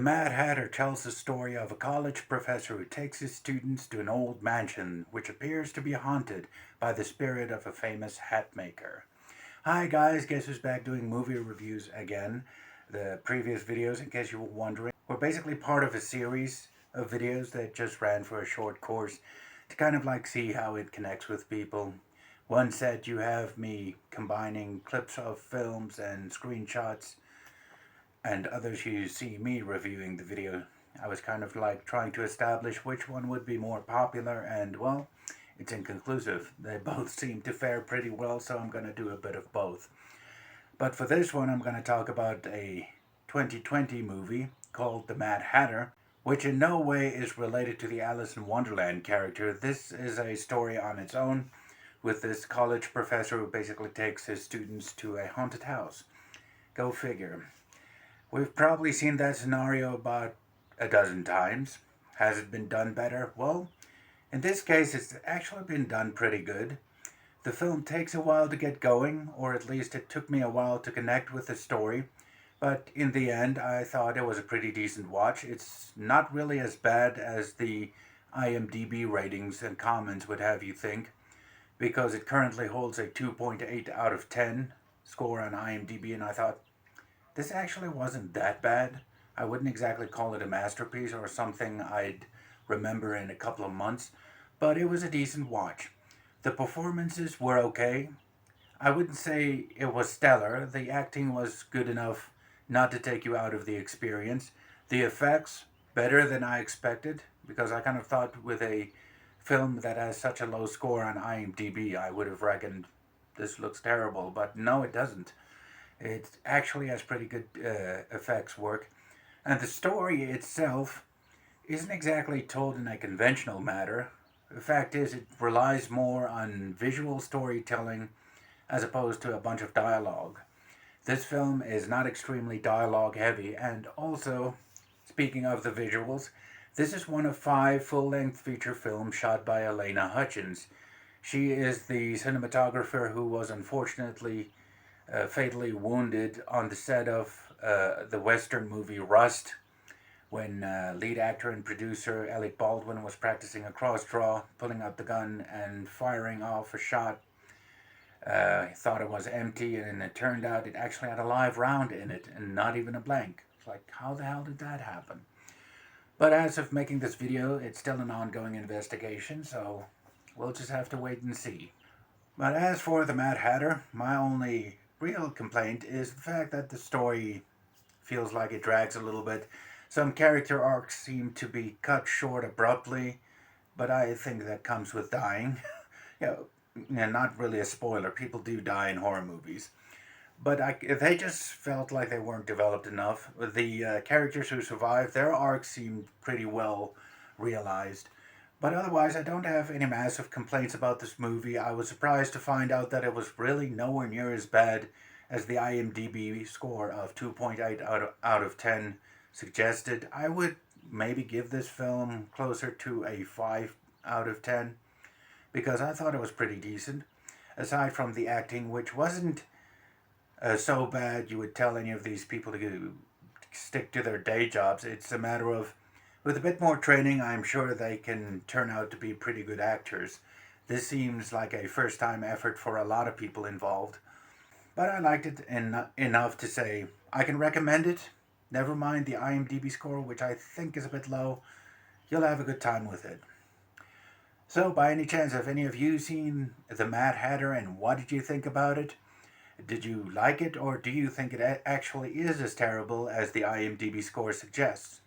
Mad Hatter tells the story of a college professor who takes his students to an old mansion which appears to be haunted by the spirit of a famous hat maker. Hi guys, guess who's back doing movie reviews again? The previous videos, in case you were wondering, were basically part of a series of videos that just ran for a short course to kind of like see how it connects with people. One set you have me combining clips of films and screenshots, and others you see me reviewing the video. I was kind of like trying to establish which one would be more popular, and well, it's inconclusive. They both seem to fare pretty well, so I'm going to do a bit of both. But for this one, I'm going to talk about a 2020 movie called The Mad Hatter, which in no way is related to the Alice in Wonderland character. This is a story on its own with this college professor who basically takes his students to a haunted house. Go figure. We've probably seen that scenario about a dozen times. Has it been done better? Well, in this case, it's actually been done pretty good. The film takes a while to get going, or at least it took me a while to connect with the story, but in the end, I thought it was a pretty decent watch. It's not really as bad as the IMDb ratings and comments would have you think, because it currently holds a 2.8 out of 10 score on IMDb, and I thought, this actually wasn't that bad. I wouldn't exactly call it a masterpiece or something I'd remember in a couple of months, but it was a decent watch. The performances were okay. I wouldn't say it was stellar. The acting was good enough not to take you out of the experience. The effects, better than I expected, because I kind of thought with a film that has such a low score on IMDb, I would have reckoned this looks terrible, but no, it doesn't. It actually has pretty good effects work. And the story itself isn't exactly told in a conventional manner. The fact is, it relies more on visual storytelling as opposed to a bunch of dialogue. This film is not extremely dialogue heavy, and also, speaking of the visuals, this is one of 5 full-length feature films shot by Halyna Hutchins. She is the cinematographer who was unfortunately fatally wounded on the set of the Western movie Rust, when lead actor and producer Alec Baldwin was practicing a cross draw, pulling out the gun and firing off a shot. He thought it was empty, and it turned out it actually had a live round in it and not even a blank. It's like, how the hell did that happen? But as of making this video, it's still an ongoing investigation, so we'll just have to wait and see. But as for the Mad Hatter, my only real complaint is the fact that the story feels like it drags a little bit. Some character arcs seem to be cut short abruptly, but I think that comes with dying. Not really a spoiler. People do die in horror movies. But they just felt like they weren't developed enough. The characters who survived, their arcs seemed pretty well realized. But otherwise, I don't have any massive complaints about this movie. I was surprised to find out that it was really nowhere near as bad as the IMDb score of 2.8 out of 10 suggested. I would maybe give this film closer to a 5 out of 10, because I thought it was pretty decent. Aside from the acting, which wasn't so bad you would tell any of these people to stick to their day jobs. It's a matter of, with a bit more training, I'm sure they can turn out to be pretty good actors. This seems like a first-time effort for a lot of people involved. But I liked it enough to say I can recommend it. Never mind the IMDb score, which I think is a bit low. You'll have a good time with it. So, by any chance, have any of you seen The Mad Hatter, and what did you think about it? Did you like it, or do you think it actually is as terrible as the IMDb score suggests?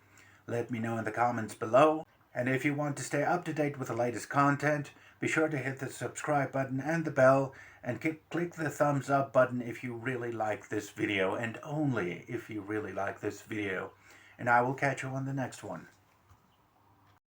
Let me know in the comments below. And if you want to stay up to date with the latest content, be sure to hit the subscribe button and the bell, and click the thumbs up button if you really like this video, and only if you really like this video. And I will catch you on the next one.